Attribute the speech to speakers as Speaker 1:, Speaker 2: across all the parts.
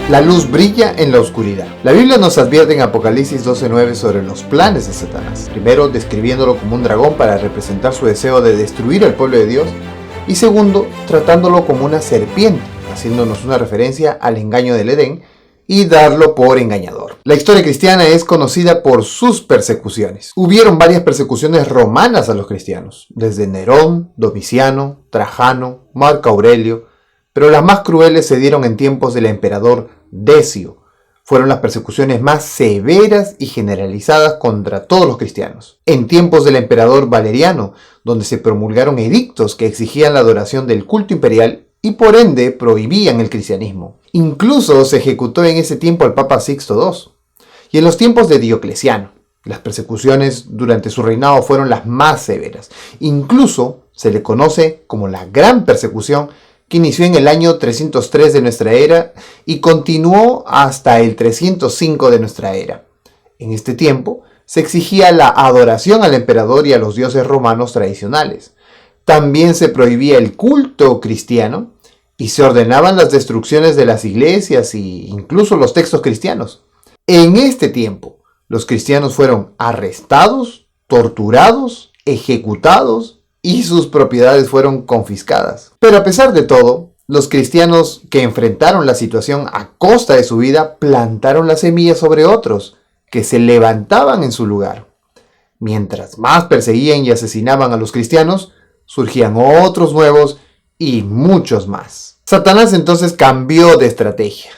Speaker 1: La luz brilla en la oscuridad. La Biblia nos advierte en Apocalipsis 12:9 sobre los planes de Satanás. Primero, describiéndolo como un dragón para representar su deseo de destruir al pueblo de Dios. Y segundo, tratándolo como una serpiente, haciéndonos una referencia al engaño del Edén y darlo por engañador. La historia cristiana es conocida por sus persecuciones. Hubieron varias persecuciones romanas a los cristianos, desde Nerón, Domiciano, Trajano, Marco Aurelio, pero las más crueles se dieron en tiempos del emperador Decio. Fueron las persecuciones más severas y generalizadas contra todos los cristianos. En tiempos del emperador Valeriano, donde se promulgaron edictos que exigían la adoración del culto imperial y por ende prohibían el cristianismo. Incluso se ejecutó en ese tiempo al Papa Sixto II. Y en los tiempos de Diocleciano, las persecuciones durante su reinado fueron las más severas. Incluso se le conoce como la Gran Persecución, que inició en el año 303 de nuestra era y continuó hasta el 305 de nuestra era. En este tiempo se exigía la adoración al emperador y a los dioses romanos tradicionales. También se prohibía el culto cristiano y se ordenaban las destrucciones de las iglesias e incluso los textos cristianos. En este tiempo, los cristianos fueron arrestados, torturados, ejecutados y sus propiedades fueron confiscadas. Pero a pesar de todo, los cristianos que enfrentaron la situación a costa de su vida plantaron la semilla sobre otros que se levantaban en su lugar. Mientras más perseguían y asesinaban a los cristianos, surgían otros nuevos y muchos más. Satanás entonces cambió de estrategia.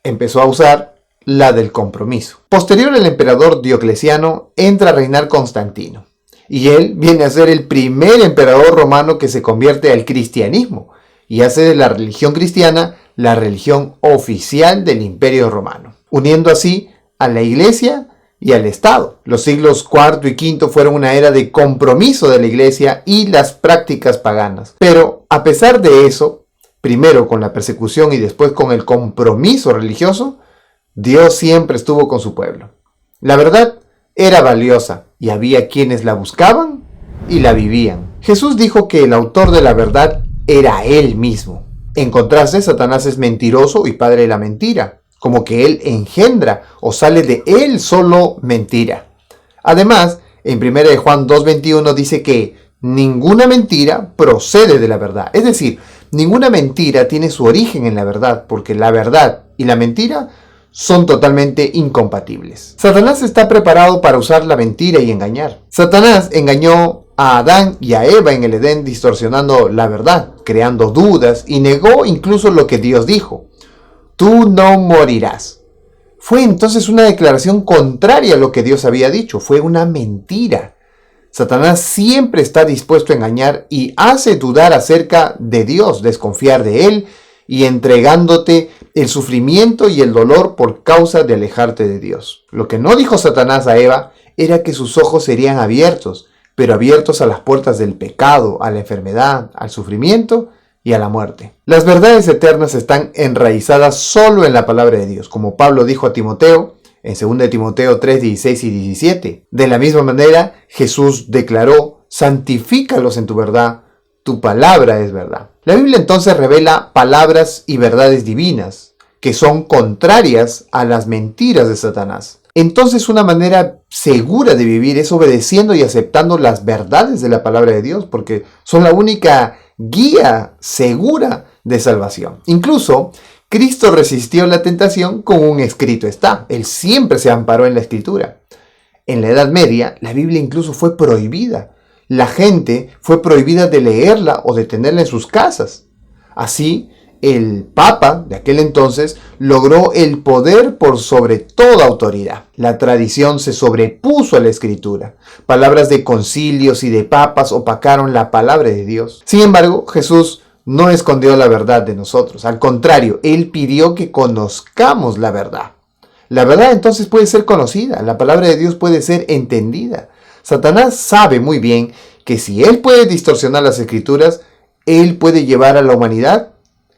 Speaker 1: Empezó a usar la del compromiso. Posterior al emperador Diocleciano entra a reinar Constantino. Y él viene a ser el primer emperador romano que se convierte al cristianismo y hace de la religión cristiana la religión oficial del Imperio Romano, uniendo así a la Iglesia y al Estado. Los siglos IV y V fueron una era de compromiso de la Iglesia y las prácticas paganas. Pero a pesar de eso, primero con la persecución y después con el compromiso religioso, Dios siempre estuvo con su pueblo. La verdad era valiosa y había quienes la buscaban y la vivían. Jesús dijo que el autor de la verdad era Él mismo. En contraste, Satanás es mentiroso y padre de la mentira, como que Él engendra o sale de Él solo mentira. Además, en 1 Juan 2:21 dice que ninguna mentira procede de la verdad. Es decir, ninguna mentira tiene su origen en la verdad, porque la verdad y la mentira son totalmente incompatibles. Satanás está preparado para usar la mentira y engañar. Satanás engañó a Adán y a Eva en el Edén distorsionando la verdad, creando dudas y negó incluso lo que Dios dijo. Tú no morirás. Fue entonces una declaración contraria a lo que Dios había dicho. Fue una mentira. Satanás siempre está dispuesto a engañar y hace dudar acerca de Dios, desconfiar de Él y entregándote el sufrimiento y el dolor por causa de alejarte de Dios. Lo que no dijo Satanás a Eva era que sus ojos serían abiertos, pero abiertos a las puertas del pecado, a la enfermedad, al sufrimiento y a la muerte. Las verdades eternas están enraizadas solo en la palabra de Dios, como Pablo dijo a Timoteo en 2 Timoteo 3:16 y 17. De la misma manera, Jesús declaró: santifícalos en tu verdad, tu palabra es verdad. La Biblia entonces revela palabras y verdades divinas que son contrarias a las mentiras de Satanás. Entonces una manera segura de vivir es obedeciendo y aceptando las verdades de la palabra de Dios, porque son la única guía segura de salvación. Incluso Cristo resistió la tentación con un escrito está. Él siempre se amparó en la Escritura. En la Edad Media, la Biblia incluso fue prohibida. La gente fue prohibida de leerla o de tenerla en sus casas. Así, el Papa de aquel entonces logró el poder por sobre toda autoridad. La tradición se sobrepuso a la Escritura. Palabras de concilios y de papas opacaron la palabra de Dios. Sin embargo, Jesús no escondió la verdad de nosotros. Al contrario, Él pidió que conozcamos la verdad. La verdad entonces puede ser conocida. La palabra de Dios puede ser entendida. Satanás sabe muy bien que si él puede distorsionar las Escrituras, él puede llevar a la humanidad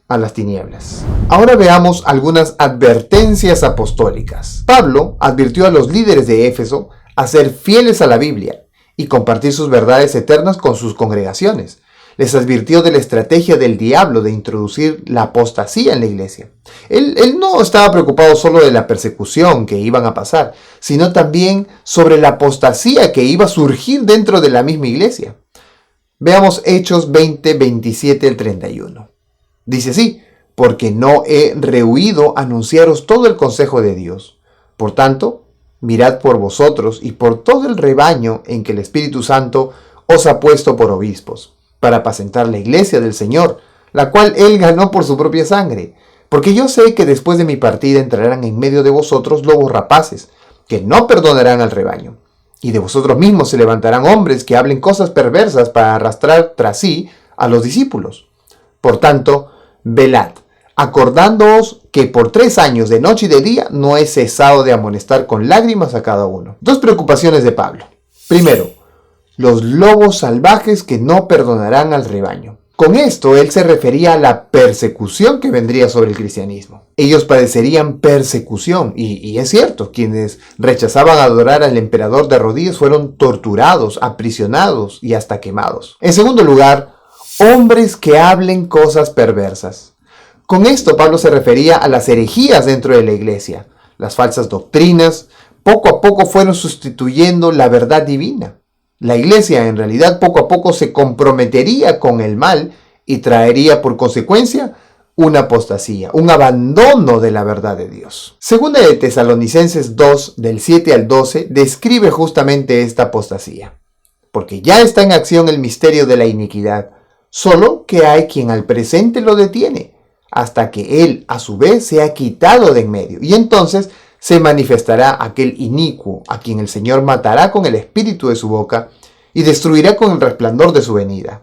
Speaker 1: a las tinieblas. Ahora veamos algunas advertencias apostólicas. Pablo advirtió a los líderes de Éfeso a ser fieles a la Biblia y compartir sus verdades eternas con sus congregaciones. les advirtió de la estrategia del diablo de introducir la apostasía en la iglesia. Él no estaba preocupado solo de la persecución que iban a pasar, sino también sobre la apostasía que iba a surgir dentro de la misma iglesia. Veamos Hechos 20, 27 al 31. Dice así: porque no he rehuido anunciaros todo el consejo de Dios. Por tanto, mirad por vosotros y por todo el rebaño en que el Espíritu Santo os ha puesto por obispos, para apacentar la iglesia del Señor, la cual él ganó por su propia sangre. Porque yo sé que después de mi partida entrarán en medio de vosotros lobos rapaces, que no perdonarán al rebaño. Y de vosotros mismos se levantarán hombres que hablen cosas perversas para arrastrar tras sí a los discípulos. Por tanto, velad, acordándoos que por 3 años de noche y de día no he cesado de amonestar con lágrimas a cada uno. 2 preocupaciones de Pablo. Primero, los lobos salvajes que no perdonarán al rebaño. Con esto él se refería a la persecución que vendría sobre el cristianismo. Ellos padecerían persecución y es cierto, quienes rechazaban adorar al emperador de rodillas fueron torturados, aprisionados y hasta quemados. En segundo lugar, hombres que hablen cosas perversas. Con esto Pablo se refería a las herejías dentro de la iglesia. Las falsas doctrinas poco a poco fueron sustituyendo la verdad divina. La iglesia en realidad poco a poco se comprometería con el mal y traería por consecuencia una apostasía, un abandono de la verdad de Dios. Segunda de Tesalonicenses 2, del 7 al 12, describe justamente esta apostasía. Porque ya está en acción el misterio de la iniquidad, solo que hay quien al presente lo detiene, hasta que él a su vez sea quitado de en medio, y entonces se manifestará aquel inicuo, a quien el Señor matará con el espíritu de su boca y destruirá con el resplandor de su venida.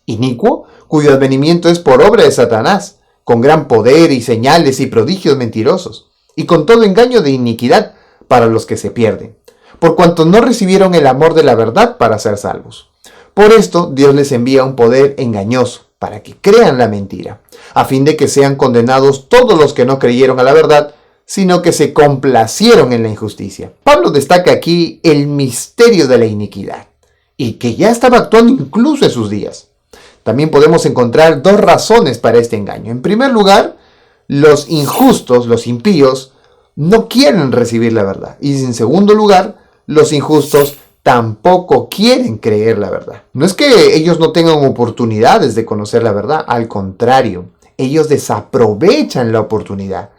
Speaker 1: Inicuo, cuyo advenimiento es por obra de Satanás, con gran poder y señales y prodigios mentirosos, y con todo engaño de iniquidad para los que se pierden, por cuanto no recibieron el amor de la verdad para ser salvos. Por esto Dios les envía un poder engañoso, para que crean la mentira, a fin de que sean condenados todos los que no creyeron a la verdad, sino que se complacieron en la injusticia. Pablo destaca aquí el misterio de la iniquidad, y que ya estaba actuando incluso en sus días. También podemos encontrar 2 razones para este engaño. En primer lugar, los injustos, los impíos, no quieren recibir la verdad. Y en segundo lugar, los injustos tampoco quieren creer la verdad. No es que ellos no tengan oportunidades de conocer la verdad, al contrario, ellos desaprovechan la oportunidad.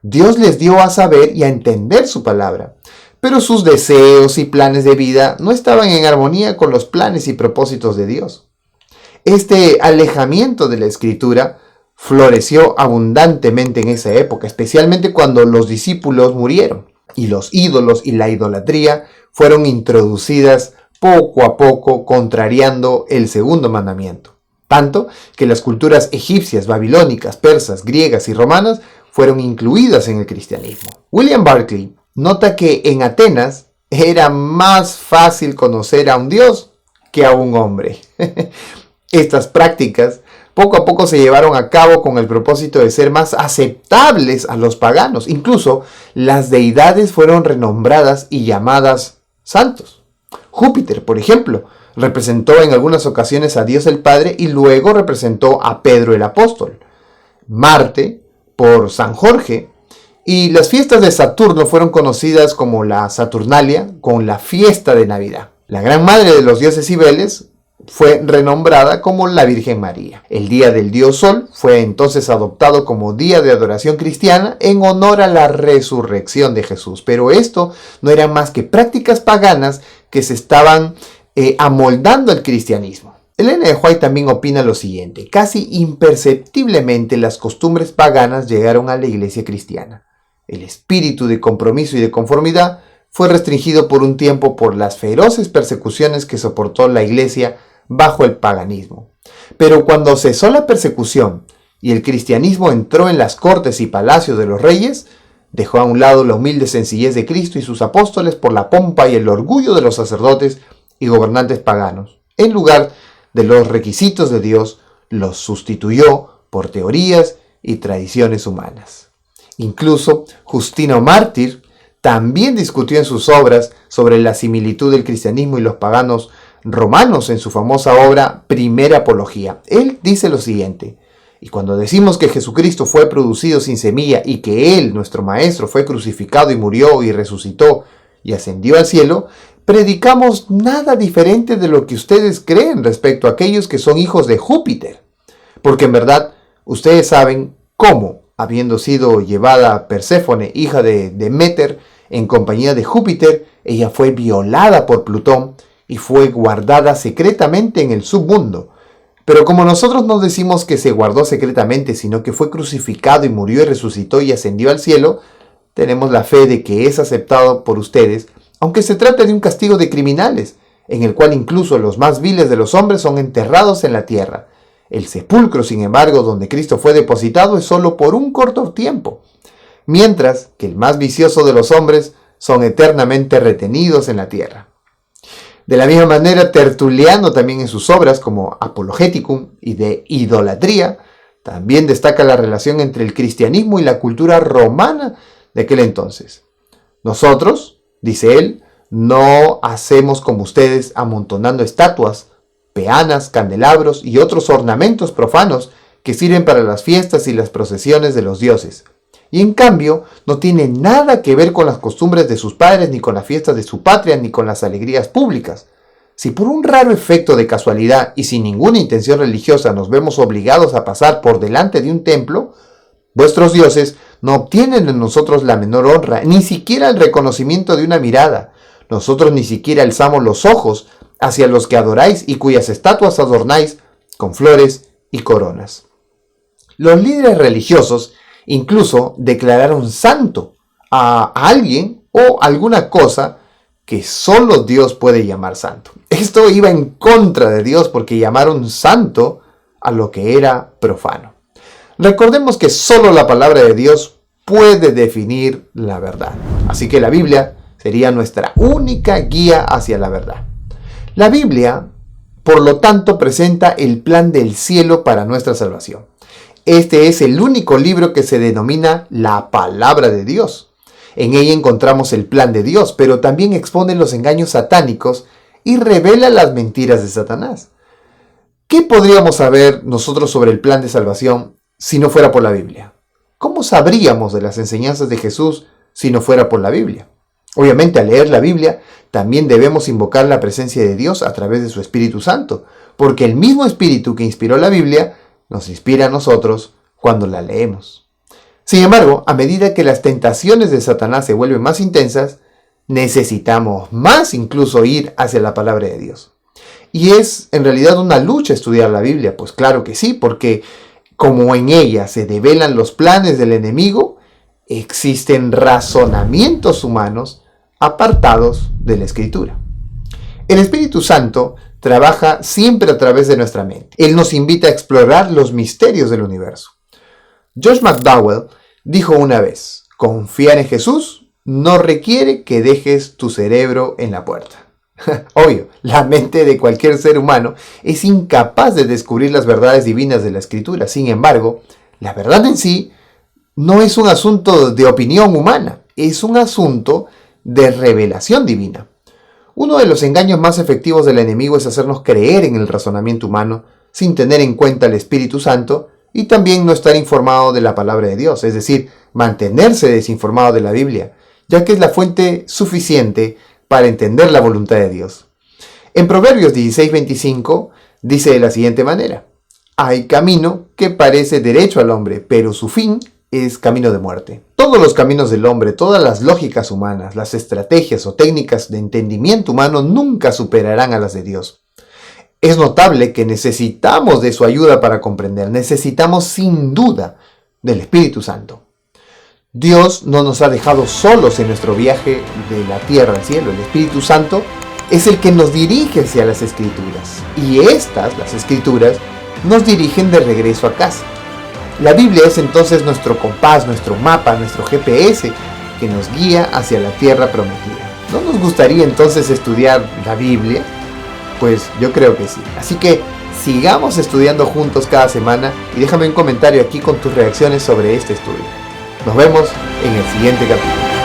Speaker 1: Dios les dio a saber y a entender su palabra, pero sus deseos y planes de vida no estaban en armonía con los planes y propósitos de Dios. Este alejamiento de la Escritura floreció abundantemente en esa época, especialmente cuando los discípulos murieron y los ídolos y la idolatría fueron introducidas poco a poco, contrariando el segundo mandamiento. Tanto que las culturas egipcias, babilónicas, persas, griegas y romanas fueron incluidas en el cristianismo. William Barclay nota que en Atenas era más fácil conocer a un dios que a un hombre. Estas prácticas poco a poco se llevaron a cabo con el propósito de ser más aceptables a los paganos. Incluso las deidades fueron renombradas y llamadas santos. Júpiter, por ejemplo, representó en algunas ocasiones a Dios el Padre y luego representó a Pedro el apóstol. Marte, por San Jorge, y las fiestas de Saturno fueron conocidas como la Saturnalia, con la fiesta de Navidad. La gran madre de los dioses Cibeles fue renombrada como la Virgen María. El día del dios Sol fue entonces adoptado como día de adoración cristiana en honor a la resurrección de Jesús. Pero esto no eran más que prácticas paganas que se estaban amoldando al cristianismo. Ellen G. White también opina lo siguiente: casi imperceptiblemente las costumbres paganas llegaron a la iglesia cristiana. El espíritu de compromiso y de conformidad fue restringido por un tiempo por las feroces persecuciones que soportó la iglesia bajo el paganismo. Pero cuando cesó la persecución y el cristianismo entró en las cortes y palacios de los reyes, dejó a un lado la humilde sencillez de Cristo y sus apóstoles por la pompa y el orgullo de los sacerdotes y gobernantes paganos. En lugar de los requisitos de Dios, los sustituyó por teorías y tradiciones humanas. Incluso Justino Mártir también discutió en sus obras sobre la similitud del cristianismo y los paganos Romanos en su famosa obra Primera Apología. Él dice lo siguiente: y cuando decimos que Jesucristo fue producido sin semilla y que Él, nuestro Maestro, fue crucificado y murió y resucitó y ascendió al cielo, predicamos nada diferente de lo que ustedes creen respecto a aquellos que son hijos de Júpiter. Porque en verdad, ustedes saben cómo, habiendo sido llevada Perséfone, hija de Deméter, en compañía de Júpiter, ella fue violada por Plutón y fue guardada secretamente en el submundo. Pero como nosotros no decimos que se guardó secretamente, sino que fue crucificado y murió y resucitó y ascendió al cielo, tenemos la fe de que es aceptado por ustedes, aunque se trate de un castigo de criminales, en el cual incluso los más viles de los hombres son enterrados en la tierra. El sepulcro, sin embargo, donde Cristo fue depositado es solo por un corto tiempo, mientras que el más vicioso de los hombres son eternamente retenidos en la tierra. De la misma manera, Tertuliano también en sus obras como Apologeticum y de Idolatría, también destaca la relación entre el cristianismo y la cultura romana de aquel entonces. Nosotros, dice él, no hacemos como ustedes amontonando estatuas, peanas, candelabros y otros ornamentos profanos que sirven para las fiestas y las procesiones de los dioses. Y en cambio, no tiene nada que ver con las costumbres de sus padres, ni con las fiestas de su patria, ni con las alegrías públicas. Si por un raro efecto de casualidad y sin ninguna intención religiosa nos vemos obligados a pasar por delante de un templo, vuestros dioses no obtienen de nosotros la menor honra, ni siquiera el reconocimiento de una mirada. Nosotros ni siquiera alzamos los ojos hacia los que adoráis y cuyas estatuas adornáis con flores y coronas. Los líderes religiosos incluso declararon santo a alguien o alguna cosa que solo Dios puede llamar santo. Esto iba en contra de Dios porque llamaron santo a lo que era profano. Recordemos que solo la palabra de Dios puede definir la verdad. Así que la Biblia sería nuestra única guía hacia la verdad. La Biblia, por lo tanto, presenta el plan del cielo para nuestra salvación. Este es el único libro que se denomina la palabra de Dios. En ella encontramos el plan de Dios, pero también expone los engaños satánicos y revela las mentiras de Satanás. ¿Qué podríamos saber nosotros sobre el plan de salvación si no fuera por la Biblia? ¿Cómo sabríamos de las enseñanzas de Jesús si no fuera por la Biblia? Obviamente, al leer la Biblia, también debemos invocar la presencia de Dios a través de su Espíritu Santo, porque el mismo Espíritu que inspiró la Biblia nos inspira a nosotros cuando la leemos. Sin embargo, a medida que las tentaciones de Satanás se vuelven más intensas, necesitamos más incluso ir hacia la palabra de Dios. Y es en realidad una lucha estudiar la Biblia, pues claro que sí, porque como en ella se develan los planes del enemigo, existen razonamientos humanos apartados de la Escritura. El Espíritu Santo trabaja siempre a través de nuestra mente. Él nos invita a explorar los misterios del universo. Josh McDowell dijo una vez: confiar en Jesús no requiere que dejes tu cerebro en la puerta. Obvio, la mente de cualquier ser humano es incapaz de descubrir las verdades divinas de la Escritura. Sin embargo, la verdad en sí no es un asunto de opinión humana, es un asunto de revelación divina. Uno de los engaños más efectivos del enemigo es hacernos creer en el razonamiento humano sin tener en cuenta el Espíritu Santo y también no estar informado de la palabra de Dios, es decir, mantenerse desinformado de la Biblia, ya que es la fuente suficiente para entender la voluntad de Dios. En Proverbios 16:25 dice de la siguiente manera: hay camino que parece derecho al hombre, pero su fin es camino de muerte. Todos los caminos del hombre, todas las lógicas humanas, las estrategias o técnicas de entendimiento humano nunca superarán a las de Dios. Es notable que necesitamos de su ayuda para comprender, necesitamos sin duda del Espíritu Santo. Dios no nos ha dejado solos en nuestro viaje de la tierra al cielo. El Espíritu Santo es el que nos dirige hacia las Escrituras. Y las Escrituras, nos dirigen de regreso a casa. La Biblia es entonces nuestro compás, nuestro mapa, nuestro GPS que nos guía hacia la tierra prometida. ¿No nos gustaría entonces estudiar la Biblia? Pues yo creo que sí. Así que sigamos estudiando juntos cada semana y déjame un comentario aquí con tus reacciones sobre este estudio. Nos vemos en el siguiente capítulo.